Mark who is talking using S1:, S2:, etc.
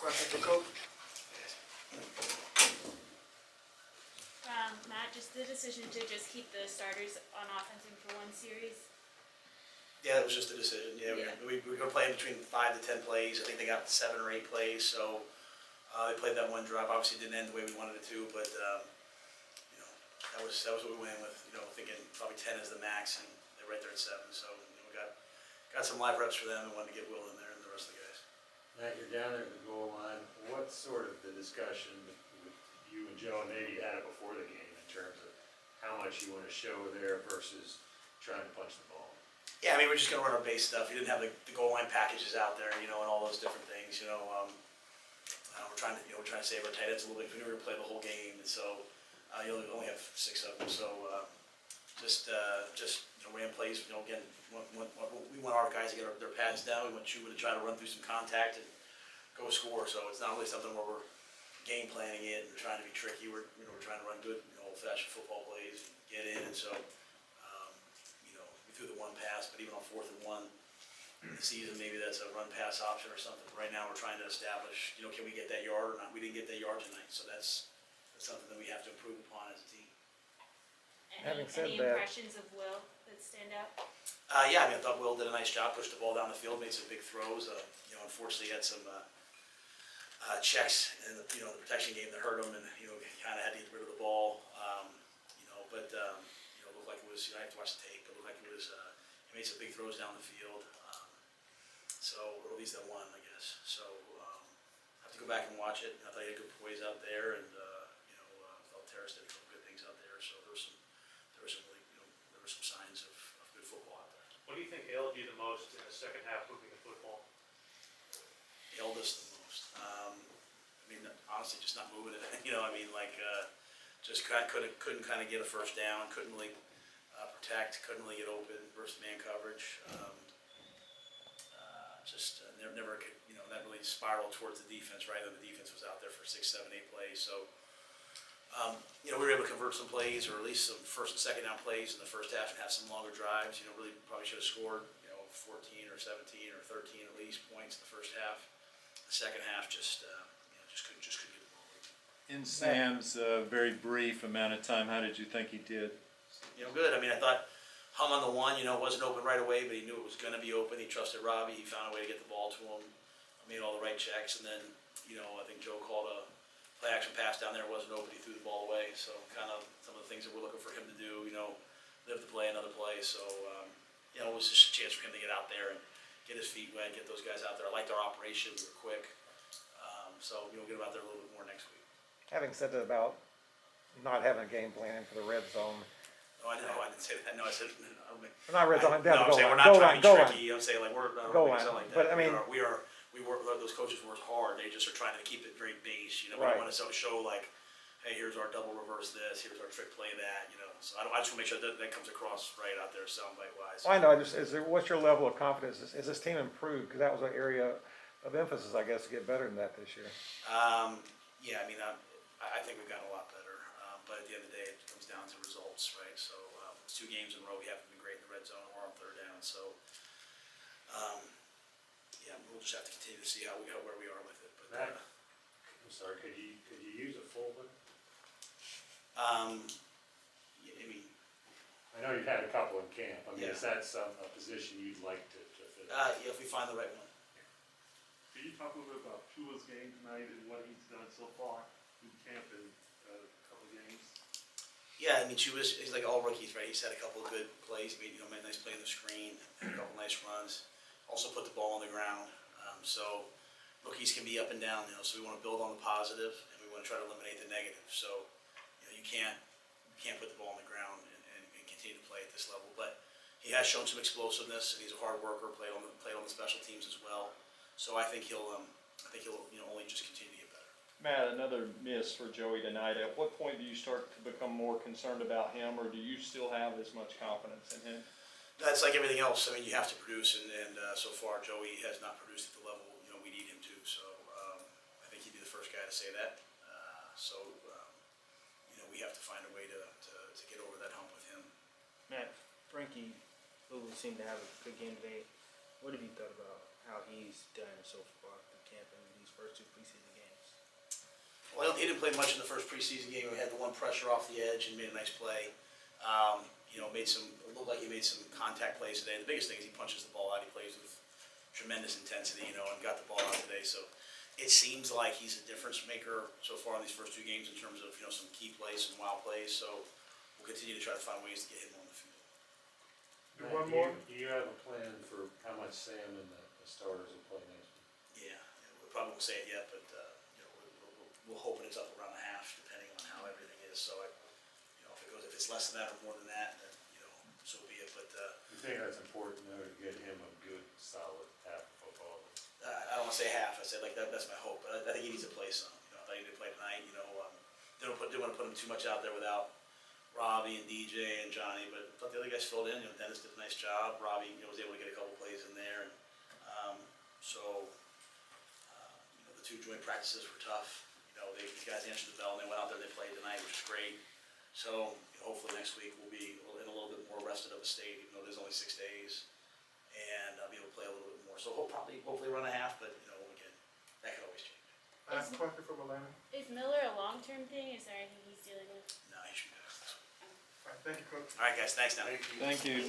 S1: Questions for Coach?
S2: Matt, just the decision to just keep the starters on offense for one series.
S1: Yeah, it was just a decision. Yeah, we were going to play in between 5 to 10 plays. I think they got 7 or 8 plays, so they played that one drive. Obviously, it didn't end the way we wanted it to, but you know, that was what we went with. You know, thinking probably 10 is the max, and they're right there at 7. So we got some live reps for them, and wanted to get Will in there and the rest of the guys.
S3: Matt, you're down there at the goal line. What's sort of the discussion with you and Joe, and maybe you had it before the game in terms of how much you want to show there versus trying to punch the ball?
S1: Yeah, I mean, we're just going to run our base stuff. You didn't have the goal line packages out there, you know, and all those different things. You know, we're trying to save our tight ends a little bit. We knew we were going to play the whole game, and so you only have 6 of them. So just ran plays. You know, again, we want our guys to get their pads down. We want Chuba to try to run through some contact and go score. So it's not really something where we're game planning it and trying to be tricky. We're trying to run good, old-fashioned football plays, and get in, and so. Through the one pass, but even on 4th and 1 in the season, maybe that's a run pass option or something. Right now, we're trying to establish, can we get that yard or not? We didn't get that yard tonight, so that's something that we have to improve upon as a team.
S2: Any impressions of Will that stand out?
S1: Yeah, I mean, I thought Will did a nice job, pushed the ball down the field, made some big throws. Unfortunately, he had some checks in the protection game that hurt him, and kind of had to get rid of the ball. But looked like it was. I have to watch the tape. It looked like it was. He made some big throws down the field. Or at least that one, I guess. So I have to go back and watch it. I thought he had good plays out there, and felt Terrace did a couple good things out there. So there were some signs of good football out there.
S4: What do you think ailed you the most in the second half moving the football?
S1: Ailed us the most. Honestly, just not moving it. Just couldn't kind of get a first down. Couldn't really protect. Couldn't really get open versus man coverage. Never could. That really spiraled towards the defense. Right, and the defense was out there for 6, 7, 8 plays. So we were able to convert some plays, or at least some first and second down plays in the first half, and have some longer drives. Really probably should have scored 14 or 17 or 13 at least points in the first half. The second half just couldn't get the ball.
S5: In Sam's very brief amount of time, how did you think he did?
S1: Good. I thought hung on the one. Wasn't open right away, but he knew it was going to be open. He trusted Robbie. He found a way to get the ball to him. Made all the right checks, and then I think Joe called a play action pass down there. It wasn't open. He threw the ball away. So kind of some of the things that we're looking for him to do. Live the play, another play. So it was just a chance for him to get out there and get his feet wet, get those guys out there. I liked our operation. We were quick. So get him out there a little bit more next week.
S6: Having said that about not having a game plan for the red zone.
S1: No, I know. I didn't say that. No, I said
S6: Not red zone.
S1: I'm saying we're not trying to be tricky. I'm saying we're not
S6: goal
S1: line.
S6: line.
S1: Like that.
S6: But
S1: we work. Those coaches work hard. They just are trying to keep it very base. We
S6: right.
S1: don't want to show like, hey, here's our double reverse this. Here's our trick play that. So I just want to make sure that comes across right out there, soundbite wise.
S6: I know. What's your level of confidence? Is this team improved? Because that was an area of emphasis, I guess, to get better than that this year.
S1: Yeah, I think we've gotten a lot better. But at the end of the day, it comes down to results, right? So it's 2 games in a row we haven't been great in the red zone or on third down. So we'll just have to continue to see where we are with it. But
S3: Matt, I'm sorry. Could you use a fullback? I know you've had a couple in camp. Is that a position you'd like to fill?
S1: If we find the right one.
S4: Can you talk a little bit about Chuba's game tonight and what he's done so far in camp in a couple of games?
S1: Yeah, Chuba's he's like all rookies, right? He's had a couple of good plays. Made a nice play on the screen, a couple nice runs. Also put the ball on the ground. So rookies can be up and down, So we want to build on the positive, and we want to try to eliminate the negative. So you can't put the ball on the ground and continue to play at this level. But he has shown some explosiveness, and he's a hard worker. Played on the special teams as well. So I think he'll only just continue to get better.
S5: Matt, another miss for Joey tonight. At what point do you start to become more concerned about him, or do you still have as much confidence in him?
S1: That's like everything else. You have to produce, and so far Joey has not produced at the level we need him to. So I think he'd be the first guy to say that. We have to find a way to get over that hump with him.
S7: Matt, Frankie Rhule seemed to have a good game today. What have you thought about how he's done so far through camp in these first 2 preseason
S1: Well, he didn't play much in the first preseason game. We had the one pressure off the edge and made a nice play. You know, it looked like he made some contact plays today. The biggest thing is he punches the ball out. He plays with tremendous intensity, you know, and got the ball out today. So it seems like he's a difference maker so far in these first two games in terms of, you know, some key plays, some wild plays. So we'll continue to try to find ways to get him on the field.
S3: Matt,
S8: One more?
S3: Do you have a plan for how much Sam and the starters will play next week?
S1: Yeah, we probably won't say it yet, but, you know, we'll hope it's up around a half, depending on how everything is. So, you know, if it's less than that or more than that, then, you know, so be it. But,
S3: You think that's important though, to get him a good, solid half of football?
S1: I don't want to say half. I said like that's my hope, but I think he needs to play some. You know, I thought he need to play tonight. You know, didn't want to put him too much out there without Robbie and DJ and Johnny, but I thought the other guys filled in. You know, Dennis did a nice job. Robbie, you know, was able to get a couple plays in there, and you know, the two joint practices were tough. You know, these guys answered the bell and they went out there and they played tonight, which is great. So you know, hopefully next week we'll be in a little bit more rested of a state, even though there's only 6 days, and I'll be able to play a little bit more. So hopefully run a half, but you know, again, that could always change.
S8: Last question from Atlanta.
S2: Is Miller a long-term thing? Is there anything he's dealing with?
S1: No, he should be back.
S8: All right, thank you, Coach.
S1: All right, guys, thanks now.
S5: Thank you.